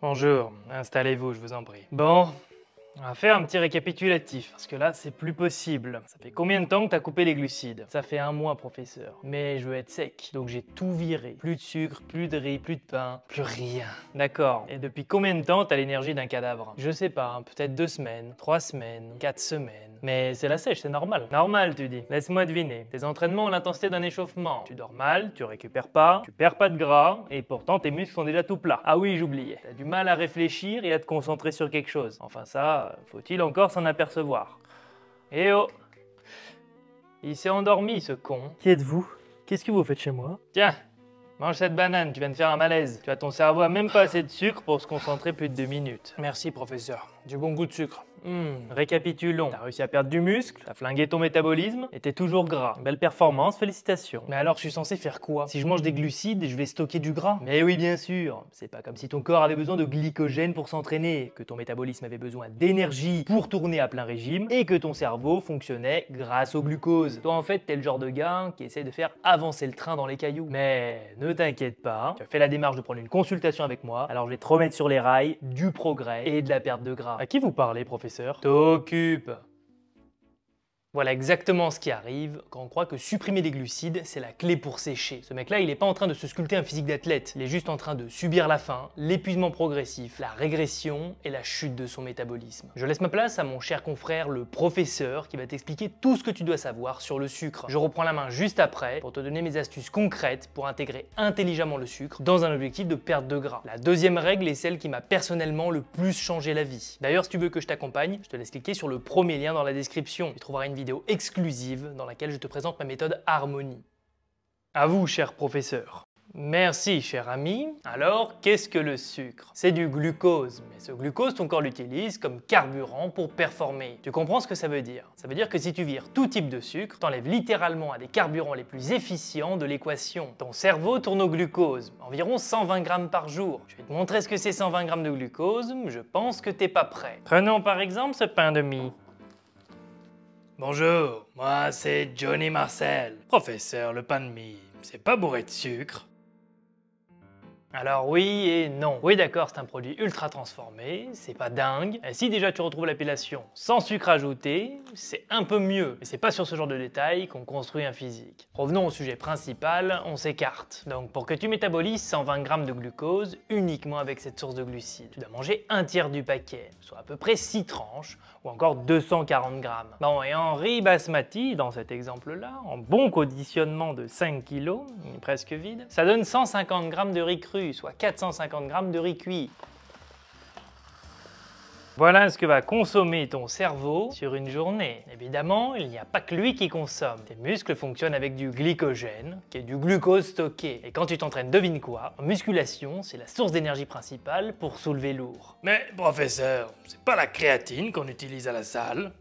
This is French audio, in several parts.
Bonjour, installez-vous, je vous en prie. Bon, on va faire un petit récapitulatif, parce que là, c'est plus possible. Ça fait combien de temps que t'as coupé les glucides? Ça fait 1 mois, professeur. Mais je veux être sec, donc j'ai tout viré. Plus de sucre, plus de riz, plus de pain, plus rien. D'accord. Et depuis combien de temps t'as l'énergie d'un cadavre? Je sais pas, hein, peut-être 2 semaines, 3 semaines, 4 semaines. Mais c'est la sèche, c'est normal. Normal, tu dis. Laisse-moi deviner. Tes entraînements ont l'intensité d'un échauffement. Tu dors mal, tu récupères pas, tu perds pas de gras, et pourtant tes muscles sont déjà tout plats. Ah oui, j'oubliais. T'as du mal à réfléchir et à te concentrer sur quelque chose. Enfin ça, faut-il encore s'en apercevoir? Eh oh! Il s'est endormi, ce con. Qui êtes-vous? Qu'est-ce que vous faites chez moi? Tiens, mange cette banane, tu viens de faire un malaise. Tu as ton cerveau a même pas assez de sucre pour se concentrer plus de 2 minutes. Merci, professeur. Du bon goût de sucre. Récapitulons. T'as réussi à perdre du muscle, t'as flingué ton métabolisme, et t'es toujours gras. Belle performance, félicitations. Mais alors, je suis censé faire quoi? Si je mange des glucides, je vais stocker du gras? Mais oui, bien sûr. C'est pas comme si ton corps avait besoin de glycogène pour s'entraîner, que ton métabolisme avait besoin d'énergie pour tourner à plein régime, et que ton cerveau fonctionnait grâce au glucose. Toi, en fait, t'es le genre de gars qui essaie de faire avancer le train dans les cailloux. Mais ne t'inquiète pas, tu as fait la démarche de prendre une consultation avec moi, alors je vais te remettre sur les rails du progrès et de la perte de gras. À qui vous parlez, professeur? T'occupe. Voilà exactement ce qui arrive quand on croit que supprimer les glucides, c'est la clé pour sécher. Ce mec-là, il est pas en train de se sculpter un physique d'athlète, il est juste en train de subir la faim, l'épuisement progressif, la régression et la chute de son métabolisme. Je laisse ma place à mon cher confrère le professeur qui va t'expliquer tout ce que tu dois savoir sur le sucre. Je reprends la main juste après pour te donner mes astuces concrètes pour intégrer intelligemment le sucre dans un objectif de perte de gras. La deuxième règle est celle qui m'a personnellement le plus changé la vie. D'ailleurs, si tu veux que je t'accompagne, je te laisse cliquer sur le premier lien dans la description. Tu trouveras une vidéo exclusive dans laquelle je te présente ma méthode Harmonie. À vous, cher professeur. Merci, cher ami. Alors, qu'est-ce que le sucre? C'est du glucose, mais ce glucose, ton corps l'utilise comme carburant pour performer. Tu comprends ce que ça veut dire? Ça veut dire que si tu vires tout type de sucre, t'enlèves littéralement un des carburants les plus efficients de l'équation. Ton cerveau tourne au glucose, environ 120 grammes par jour. Je vais te montrer ce que c'est 120 grammes de glucose, je pense que t'es pas prêt. Prenons par exemple ce pain de mie. Bonjour, moi c'est Johnny Marcel. Professeur, le pain de mie, c'est pas bourré de sucre? Alors oui et non. Oui d'accord, c'est un produit ultra transformé, c'est pas dingue. Et si déjà tu retrouves l'appellation sans sucre ajouté, c'est un peu mieux. Mais c'est pas sur ce genre de détails qu'on construit un physique. Revenons au sujet principal, on s'écarte. Donc pour que tu métabolises 120 grammes de glucose uniquement avec cette source de glucides, tu dois manger un tiers du paquet, soit à peu près 6 tranches, ou encore 240 grammes. Bon, et en riz basmati, dans cet exemple-là, en bon conditionnement de 5 kg, presque vide, ça donne 150 grammes de riz cru, soit 450 grammes de riz cuit. Voilà ce que va consommer ton cerveau sur une journée. Évidemment, il n'y a pas que lui qui consomme. Tes muscles fonctionnent avec du glycogène, qui est du glucose stocké. Et quand tu t'entraînes, devine quoi? En musculation, c'est la source d'énergie principale pour soulever lourd. Mais professeur, c'est pas la créatine qu'on utilise à la salle?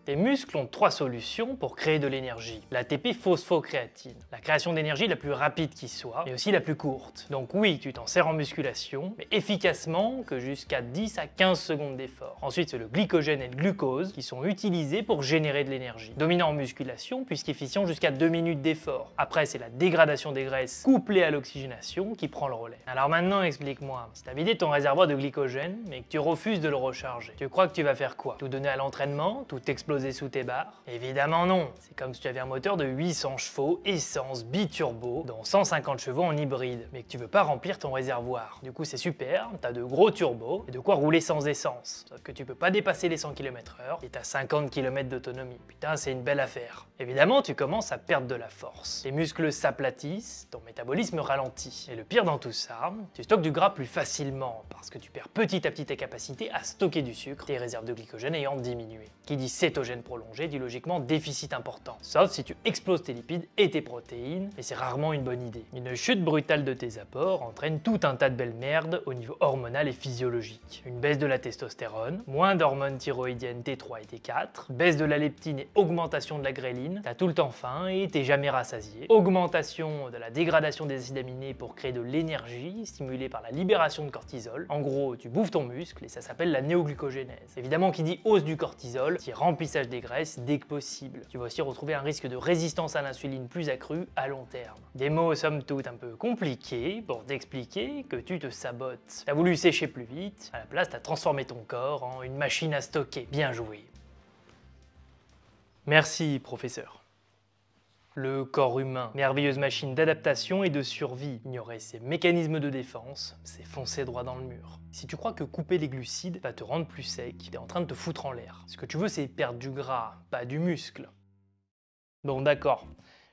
Tes muscles ont 3 solutions pour créer de l'énergie. L'ATP phosphocréatine, la création d'énergie la plus rapide qui soit, mais aussi la plus courte. Donc oui, tu t'en sers en musculation, mais efficacement que jusqu'à 10 à 15 secondes d'effort. Ensuite, c'est le glycogène et le glucose qui sont utilisés pour générer de l'énergie. Dominant en musculation, puisqu'efficient jusqu'à 2 minutes d'effort. Après, c'est la dégradation des graisses couplée à l'oxygénation qui prend le relais. Alors maintenant, explique-moi, si t'as vidé ton réservoir de glycogène, mais que tu refuses de le recharger, tu crois que tu vas faire quoi? Tout donner à l'entraînement? Tout exploser sous tes barres? Évidemment non. C'est comme si tu avais un moteur de 800 chevaux, essence, biturbo, dont 150 chevaux en hybride, mais que tu veux pas remplir ton réservoir. Du coup c'est super, t'as de gros turbos et de quoi rouler sans essence. Sauf que tu peux pas dépasser les 100 km/h et t'as 50 km d'autonomie. Putain, c'est une belle affaire. Évidemment, tu commences à perdre de la force. Tes muscles s'aplatissent, ton métabolisme ralentit. Et le pire dans tout ça, tu stockes du gras plus facilement parce que tu perds petit à petit ta capacité à stocker du sucre, tes réserves de glycogène ayant diminué. Qui dit cétogène prolongé dit logiquement déficit important. Sauf si tu exploses tes lipides et tes protéines, et c'est rarement une bonne idée. Une chute brutale de tes apports entraîne tout un tas de belles merdes au niveau hormonal et physiologique. Une baisse de la testostérone, moins d'hormones thyroïdiennes T3 et T4, baisse de la leptine et augmentation de la gréline, t'as tout le temps faim et t'es jamais rassasié, augmentation de la dégradation des acides aminés pour créer de l'énergie stimulée par la libération de cortisol. En gros, tu bouffes ton muscle et ça s'appelle la néoglucogénèse. Évidemment, qui dit hausse du cortisol, qui remplit remplissage des graisses dès que possible. Tu vas aussi retrouver un risque de résistance à l'insuline plus accru à long terme. Des mots somme toute un peu compliqués pour t'expliquer que tu te sabotes. T'as voulu sécher plus vite, à la place t'as transformé ton corps en une machine à stocker. Bien joué. Merci, professeur. Le corps humain, merveilleuse machine d'adaptation et de survie, ignorer ses mécanismes de défense, c'est foncer droit dans le mur. Si tu crois que couper les glucides va te rendre plus sec, t'es en train de te foutre en l'air. Ce que tu veux, c'est perdre du gras, pas du muscle. Bon, d'accord.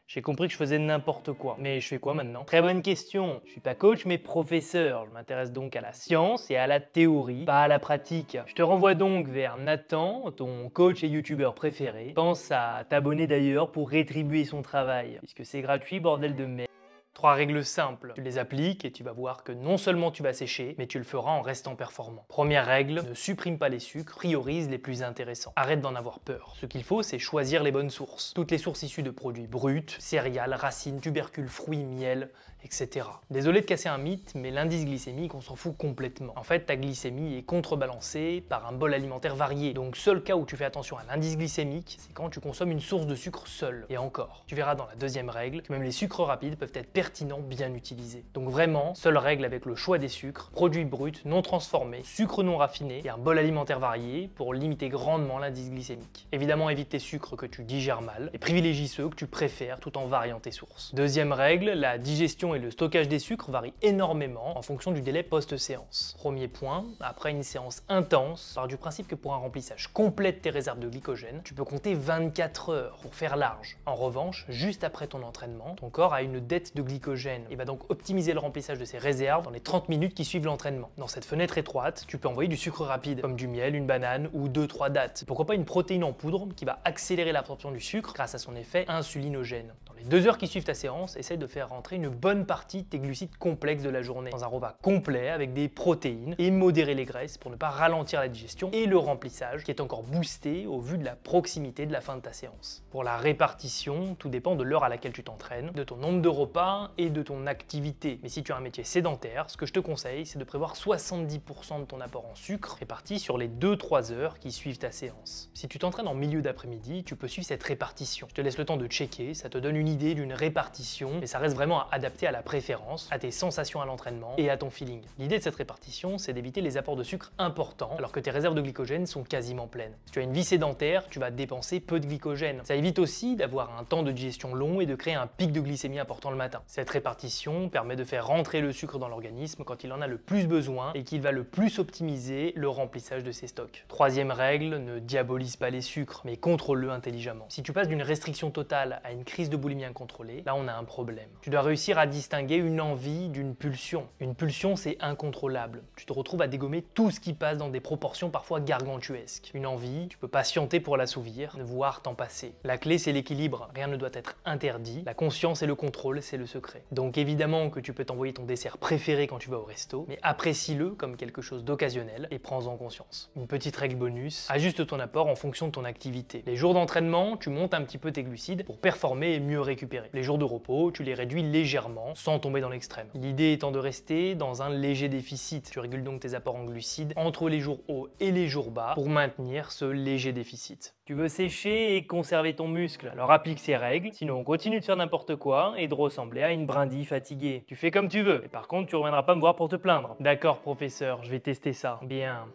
J'ai compris que je faisais n'importe quoi. Mais je fais quoi maintenant? Très bonne question. Je suis pas coach, mais professeur. Je m'intéresse donc à la science et à la théorie, pas à la pratique. Je te renvoie donc vers Nathan, ton coach et youtubeur préféré. Pense à t'abonner d'ailleurs pour rétribuer son travail, puisque c'est gratuit, bordel de merde. 3 règles simples, tu les appliques et tu vas voir que non seulement tu vas sécher, mais tu le feras en restant performant. Première règle, ne supprime pas les sucres, priorise les plus intéressants. Arrête d'en avoir peur. Ce qu'il faut, c'est choisir les bonnes sources. Toutes les sources issues de produits bruts, céréales, racines, tubercules, fruits, miel, etc. Désolé de casser un mythe, mais l'indice glycémique, on s'en fout complètement. En fait, ta glycémie est contrebalancée par un bol alimentaire varié. Donc, seul cas où tu fais attention à l'indice glycémique, c'est quand tu consommes une source de sucre seule. Et encore, tu verras dans la deuxième règle que même les sucres rapides peuvent être pertinents bien utilisés. Donc vraiment, seule règle avec le choix des sucres, produits bruts, non transformés, sucres non raffinés et un bol alimentaire varié pour limiter grandement l'indice glycémique. Évidemment, évite les sucres que tu digères mal et privilégie ceux que tu préfères tout en variant tes sources. Deuxième règle, la digestion et le stockage des sucres varient énormément en fonction du délai post-séance. Premier point, après une séance intense, part du principe que pour un remplissage complet de tes réserves de glycogène, tu peux compter 24 heures pour faire large. En revanche, juste après ton entraînement, ton corps a une dette de glycogène et va donc optimiser le remplissage de ses réserves dans les 30 minutes qui suivent l'entraînement. Dans cette fenêtre étroite, tu peux envoyer du sucre rapide, comme du miel, une banane ou 2-3 dattes. Pourquoi pas une protéine en poudre qui va accélérer l'absorption du sucre grâce à son effet insulinogène. Dans les 2 heures qui suivent ta séance, essaye de faire rentrer une bonne partie de tes glucides complexes de la journée dans un repas complet avec des protéines et modérer les graisses pour ne pas ralentir la digestion et le remplissage qui est encore boosté au vu de la proximité de la fin de ta séance. Pour la répartition, tout dépend de l'heure à laquelle tu t'entraînes, de ton nombre de repas et de ton activité. Mais si tu as un métier sédentaire, ce que je te conseille, c'est de prévoir 70% de ton apport en sucre réparti sur les 2-3 heures qui suivent ta séance. Si tu t'entraînes en milieu d'après-midi, tu peux suivre cette répartition. Je te laisse le temps de checker, ça te donne une idée d'une répartition, mais ça reste vraiment adapté à la préférence, à tes sensations à l'entraînement et à ton feeling. L'idée de cette répartition, c'est d'éviter les apports de sucre importants alors que tes réserves de glycogène sont quasiment pleines. Si tu as une vie sédentaire, tu vas dépenser peu de glycogène. Ça évite aussi d'avoir un temps de digestion long et de créer un pic de glycémie important le matin. Cette répartition permet de faire rentrer le sucre dans l'organisme quand il en a le plus besoin et qu'il va le plus optimiser le remplissage de ses stocks. Troisième règle, ne diabolise pas les sucres, mais contrôle-le intelligemment. Si tu passes d'une restriction totale à une crise de boulimie incontrôlée, là on a un problème. Tu dois réussir à distinguer une envie d'une pulsion. Une pulsion, c'est incontrôlable. Tu te retrouves à dégommer tout ce qui passe dans des proportions parfois gargantuesques. Une envie, tu peux patienter pour l'assouvir, voire t'en passer. La clé, c'est l'équilibre. Rien ne doit être interdit. La conscience et le contrôle, c'est le secret. Donc évidemment que tu peux t'envoyer ton dessert préféré quand tu vas au resto, mais apprécie-le comme quelque chose d'occasionnel et prends-en conscience. Une petite règle bonus, ajuste ton apport en fonction de ton activité. Les jours d'entraînement, tu montes un petit peu tes glucides pour performer et mieux récupérer. Les jours de repos, tu les réduis légèrement sans tomber dans l'extrême. L'idée étant de rester dans un léger déficit. Tu régules donc tes apports en glucides entre les jours hauts et les jours bas pour maintenir ce léger déficit. Tu veux sécher et conserver ton muscle, alors applique ces règles, sinon on continue de faire n'importe quoi et de ressembler à une brindille fatiguée. Tu fais comme tu veux, et par contre tu reviendras pas me voir pour te plaindre. D'accord professeur, je vais tester ça. Bien.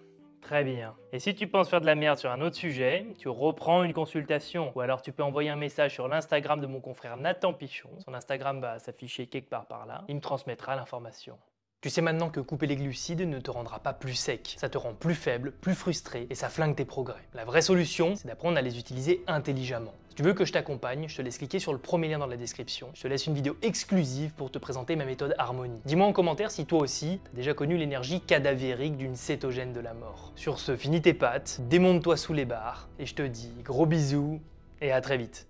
Très bien. Et si tu penses faire de la merde sur un autre sujet, tu reprends une consultation. Ou alors tu peux envoyer un message sur l'Instagram de mon confrère Nathan Pichon. Son Instagram va s'afficher quelque part par là. Il me transmettra l'information. Tu sais maintenant que couper les glucides ne te rendra pas plus sec. Ça te rend plus faible, plus frustré et ça flingue tes progrès. La vraie solution, c'est d'apprendre à les utiliser intelligemment. Si tu veux que je t'accompagne, je te laisse cliquer sur le premier lien dans la description. Je te laisse une vidéo exclusive pour te présenter ma méthode Harmonie. Dis-moi en commentaire si toi aussi, t'as déjà connu l'énergie cadavérique d'une cétogène de la mort. Sur ce, finis tes pâtes, démonte-toi sous les barres et je te dis gros bisous et à très vite.